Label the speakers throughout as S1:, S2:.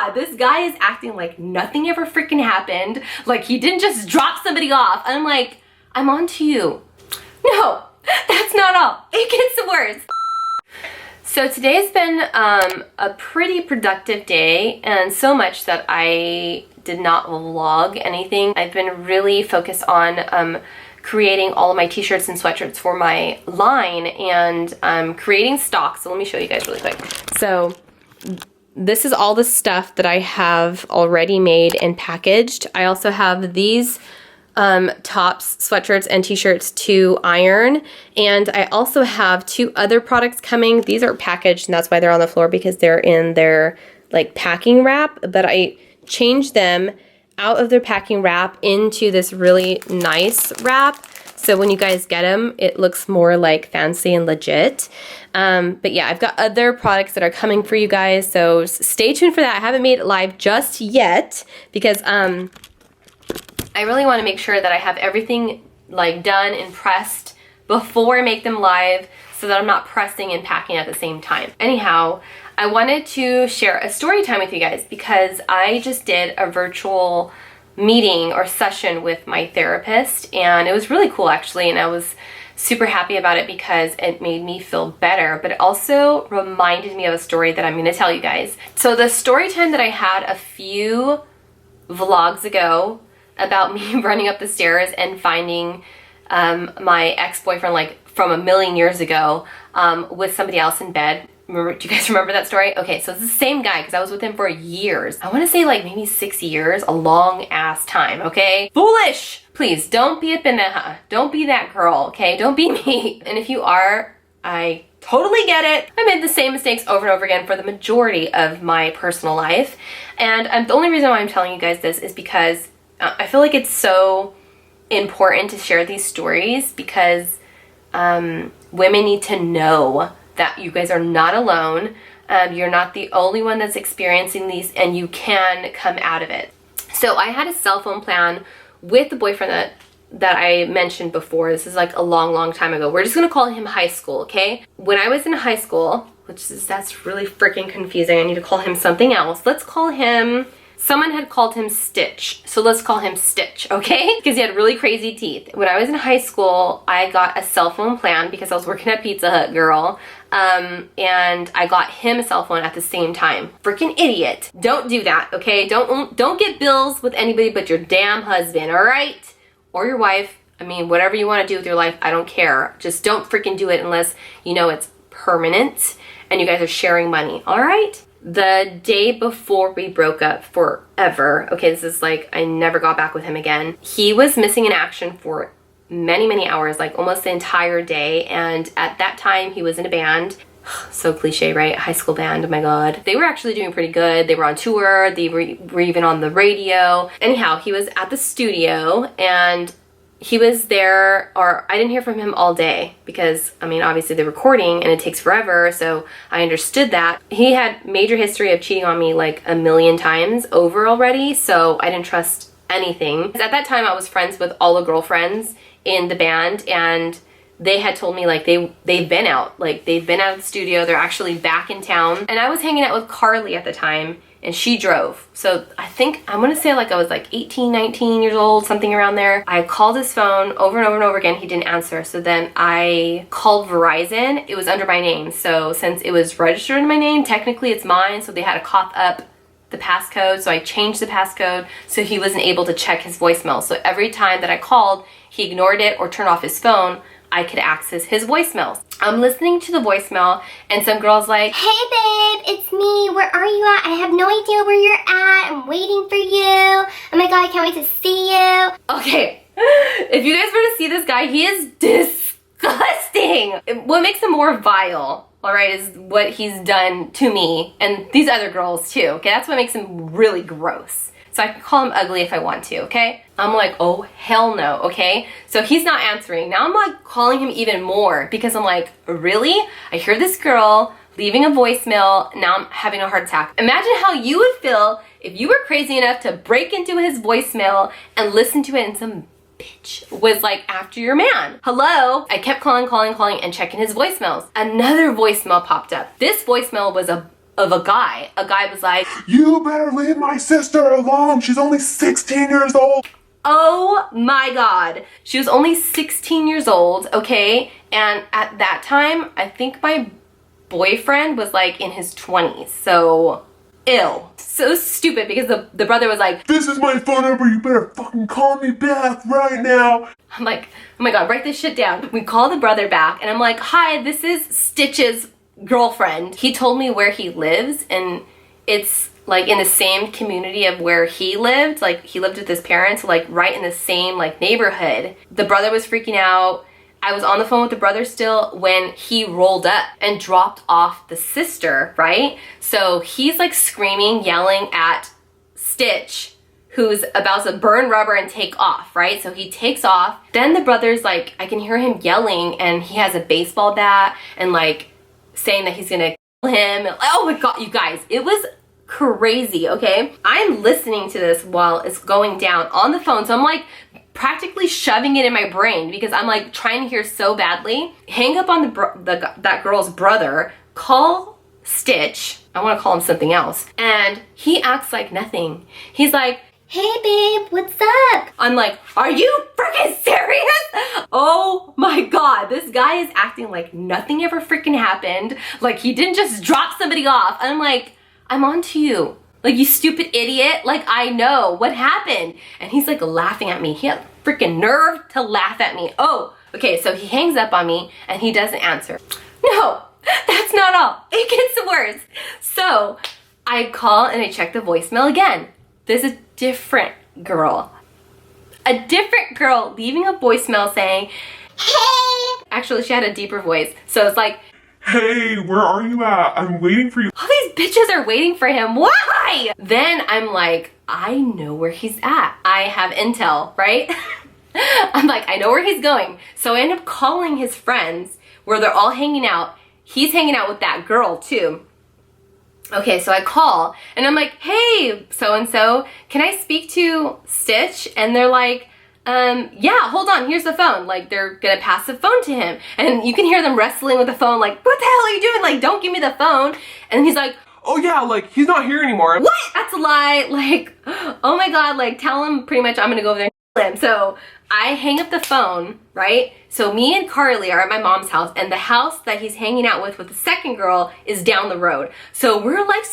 S1: yeah, this guy is acting like nothing ever freaking happened. Like he didn't just drop somebody off. I'm like, I'm on to you. No, that's not all. It gets worse. So today's been a pretty productive day, and so much that I did not vlog anything. I've been really focused on creating all of my t-shirts and sweatshirts for my line, and creating stock. So let me show you guys really quick. So this is all the stuff that I have already made and packaged. I also have these tops, sweatshirts, and t-shirts to iron, and I also have 2 other products coming. These are packaged, and that's why they're on the floor, because they're in their like packing wrap, but I changed them out of their packing wrap into this really nice wrap. So when you guys get them, it looks more like fancy and legit. But yeah, I've got other products that are coming for you guys, so stay tuned for that. I haven't made it live just yet because I really want to make sure that I have everything like done and pressed before I make them live, so that I'm not pressing and packing at the same time. Anyhow, I wanted to share a story time with you guys because I just did a virtual meeting or session with my therapist, and it was really cool actually, and I was super happy about it because it made me feel better, but it also reminded me of a story that I'm going to tell you guys. So the story time that I had a few vlogs ago about me running up the stairs and finding my ex-boyfriend like from a million years ago with somebody else in bed. Remember, do you guys remember that story? Okay, so it's the same guy because I was with him for years. I want to say like maybe 6 years, a long ass time, okay? Foolish! Please, don't be a pendeja. Don't be that girl, okay? Don't be me. And if you are, I totally get it. I made the same mistakes over and over again for the majority of my personal life. And the only reason why I'm telling you guys this is because I feel like it's so important to share these stories because women need to know that you guys are not alone. You're not the only one that's experiencing these, and you can come out of it. So I had a cell phone plan with the boyfriend that I mentioned before. This is like a long time ago. We're just gonna call him high school, okay? When I was in high school, that's really freaking confusing. I need to call him something else. Let's call him, someone had called him Stitch, so let's call him Stitch, okay? Because he had really crazy teeth. When I was in high school, I got a cell phone plan because I was working at Pizza Hut, girl. And I got him a cell phone at the same time. Freaking idiot. Don't do that, okay? Don't get bills with anybody but your damn husband, all right? Or your wife. I mean, whatever you want to do with your life, I don't care. Just don't freaking do it unless you know it's permanent and you guys are sharing money, all right? The day before we broke up forever, okay, this is like, I never got back with him again. He was missing in action for many hours, like almost the entire day, and at that time he was in a band. So cliche, right? High school band, oh my god. They were actually doing pretty good. They were on tour, they were even on the radio. Anyhow, he was at the studio and he was there, or I didn't hear from him all day because, I mean, obviously they're recording and it takes forever, so I understood that. He had major history of cheating on me like a million times over already, so I didn't trust anything. At that time I was friends with all the girlfriends in the band, and they had told me like they've been out of the studio, they're actually back in town, and I was hanging out with Carly at the time and she drove. So I think, I'm gonna say like I was like 18, 19 years old, something around there. I called his phone over and over again, he didn't answer. So then I called Verizon, it was under my name. So since it was registered in my name, technically it's mine, so they had to cough up the passcode, so I changed the passcode so he wasn't able to check his voicemail. So every time that I called, he ignored it or turned off his phone, I could access his voicemails. I'm listening to the voicemail and some girl's like,
S2: "Hey babe, it's me. Where are you at? I have no idea where you're at. I'm waiting for you. Oh my god, I can't wait to see you."
S1: Okay, if you guys were to see this guy, he is disgusting. What makes him more vile, all right, is what he's done to me and these other girls too, okay? That's what makes him really gross. So I can call him ugly if I want to, okay? I'm like, oh, hell no, okay? So he's not answering. Now I'm like calling him even more because I'm like, really? I hear this girl leaving a voicemail, now I'm having a heart attack. Imagine how you would feel if you were crazy enough to break into his voicemail and listen to it and some bitch was like after your man. Hello? I kept calling and checking his voicemails. Another voicemail popped up. This voicemail was a of a guy. A guy was like,
S3: "You better leave my sister alone. She's only 16 years old."
S1: oh my God. She was only 16 years old, okay? And at that time, I think my boyfriend was like in his 20s. So, ill. So stupid because the brother was like,
S3: "This is my phone number. You better fucking call me back right now."
S1: I'm like, oh my God, write this shit down. We call the brother back and I'm like, hi, this is Stitch's girlfriend. He told me where he lives and it's like in the same community of where he lived. Like he lived with his parents, like right in the same like neighborhood. The brother was freaking out. I was on the phone with the brother still when he rolled up and dropped off the sister, right? So he's like screaming, yelling at Stitch, who's about to burn rubber and take off, right? So he takes off. Then the brother's like, I can hear him yelling and he has a baseball bat and like saying that he's gonna kill him. Oh my God, you guys, it was crazy, okay? I'm listening to this while it's going down on the phone. So I'm like practically shoving it in my brain because I'm like trying to hear so badly. Hang up on that girl's brother, call Stitch. I want to call him something else. And he acts like nothing. He's like,
S2: Hey babe, what's up?
S1: I'm like, are you freaking serious? Oh my God, this guy is acting like nothing ever freaking happened. Like he didn't just drop somebody off. And I'm like, I'm on to you. Like, you stupid idiot. Like, I know what happened. And he's like laughing at me. He had freaking nerve to laugh at me. Oh, okay, so he hangs up on me and he doesn't answer. No, that's not all. It gets worse. So I call and I check the voicemail again. There's a different girl. A different girl leaving a voicemail saying, hey. Actually, she had a deeper voice. So it's like,
S3: "Hey, where are you at? I'm waiting for you."
S1: all these bitches are waiting for him. Why? Then I'm like, I know where he's at. I have intel, right? I'm like, I know where he's going. So I end up calling his friends where they're all hanging out. He's hanging out with that girl too. Okay, so I call and I'm like, hey, so-and-so, can I speak to Stitch? And they're like, yeah, hold on, here's the phone. Like, they're gonna pass the phone to him. And you can hear them wrestling with the phone, like, what the hell are you doing? Like, don't give me the phone. And he's like,
S3: "Oh yeah, like he's not here anymore."
S1: what? That's a lie. Like, oh my God, like, tell him pretty much I'm gonna go over there and kill him. So I hang up the phone, right? So me and Carly are at my mom's house, and the house that he's hanging out with the second girl is down the road. So we're like,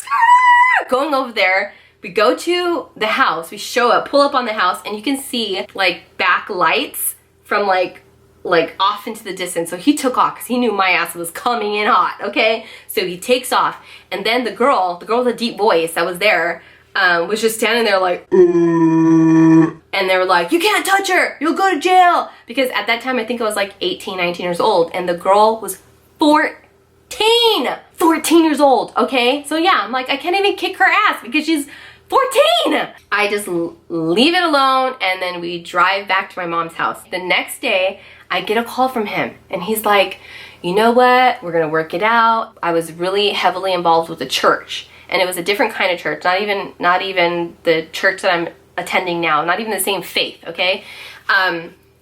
S1: going over there. We go to the house, we show up, pull up on the house, and you can see like back lights from like off into the distance. So he took off because he knew my ass was coming in hot, okay? So he takes off, and then the girl with the deep voice that was there, was just standing there like, and they were like, you can't touch her, you'll go to jail. Because at that time, I think I was like 18, 19 years old, and the girl was 14 years old, okay? So yeah, I'm like, I can't even kick her ass because she's 14. I just leave it alone, and then we drive back to my mom's house. The next day, I get a call from him, and he's like, you know what? We're gonna work it out. I was really heavily involved with the church, and it was a different kind of church, not even the church that I'm attending now, not even the same faith, okay?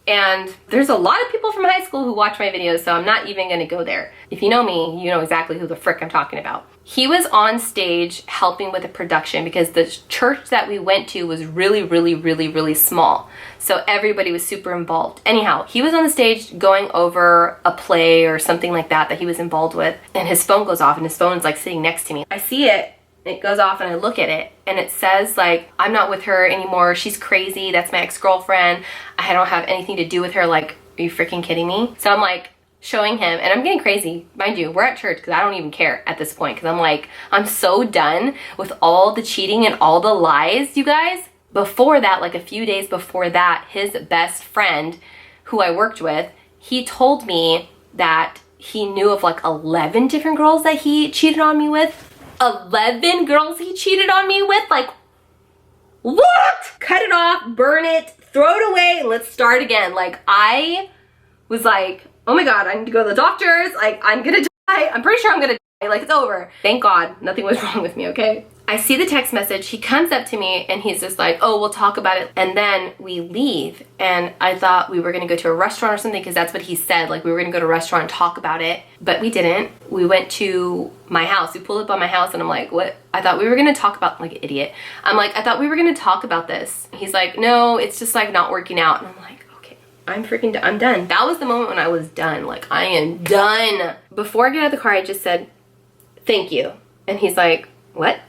S1: And there's a lot of people from high school who watch my videos, so I'm not even gonna go there. If you know me, you know exactly who the frick I'm talking about. He was on stage helping with the production because the church that we went to was really small. So everybody was super involved. Anyhow, he was on the stage going over a play or something like that he was involved with, and his phone goes off, and his phone's like sitting next to me. I see it. It goes off and I look at it and it says like, I'm not with her anymore. She's crazy. That's my ex-girlfriend. I don't have anything to do with her. Like, are you freaking kidding me? So I'm like showing him, and I'm getting crazy. Mind you, we're at church because I don't even care at this point because I'm like, I'm so done with all the cheating and all the lies, you guys. Before that, like a few days before that, his best friend who I worked with, he told me that he knew of like 11 different girls that he cheated on me with. 11 girls he cheated on me with? Like, what? Cut it off, burn it, throw it away, and let's start again. Like, I was like, oh my God, I need to go to the doctors. Like, I'm gonna die. I'm pretty sure I'm gonna die. like it's over. Thank God, nothing was wrong with me, okay? I see the text message, he comes up to me and he's just like, oh, we'll talk about it. And then we leave. And I thought we were gonna go to a restaurant or something because that's what he said. Like we were gonna go to a restaurant and talk about it, but we didn't. We went to my house. We pulled up on my house and I'm like, what? I thought we were gonna talk about, like an idiot. I'm like, I thought we were gonna talk about this. He's like, no, it's just like not working out. And I'm like, okay, I'm freaking done. I'm done. That was the moment when I was done. Like I am done. Before I get out of the car, I just said, thank you. And he's like, what?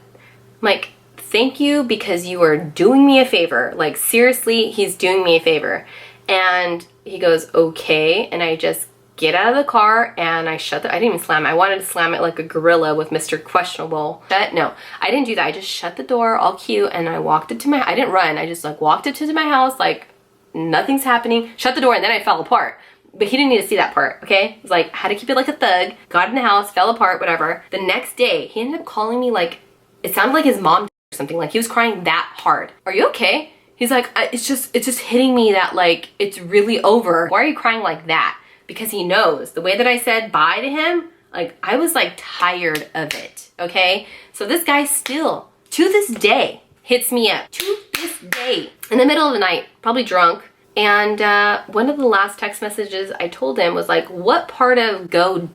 S1: I'm like, thank you because you are doing me a favor. Like seriously, he's doing me a favor. And he goes, okay. And I just get out of the car and I shut I didn't even slam it. I wanted to slam it like a gorilla with Mr. Questionable. No, I didn't do that. I just shut the door all cute and I walked up to I didn't run. I just like walked up to my house like nothing's happening. Shut the door and then I fell apart. But he didn't need to see that part, okay? It was like, had to keep it like a thug. Got in the house, fell apart, whatever. The next day, he ended up calling me like, it sounded like his mom or something. Like he was crying that hard. Are you okay? He's like, it's just hitting me that like, it's really over. Why are you crying like that? Because he knows the way that I said bye to him, like I was like tired of it, okay? So this guy still, to this day, hits me up. To this day. In the middle of the night, probably drunk. And one of the last text messages I told him was like, what part of go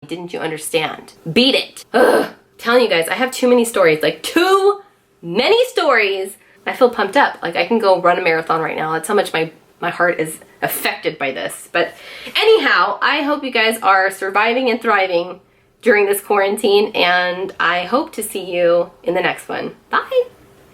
S1: didn't you understand? Beat it. Ugh. Telling you guys, I have too many stories, like too many stories. I feel pumped up. Like I can go run a marathon right now. That's how much my heart is affected by this. But anyhow, I hope you guys are surviving and thriving during this quarantine, and I hope to see you in the next one. Bye.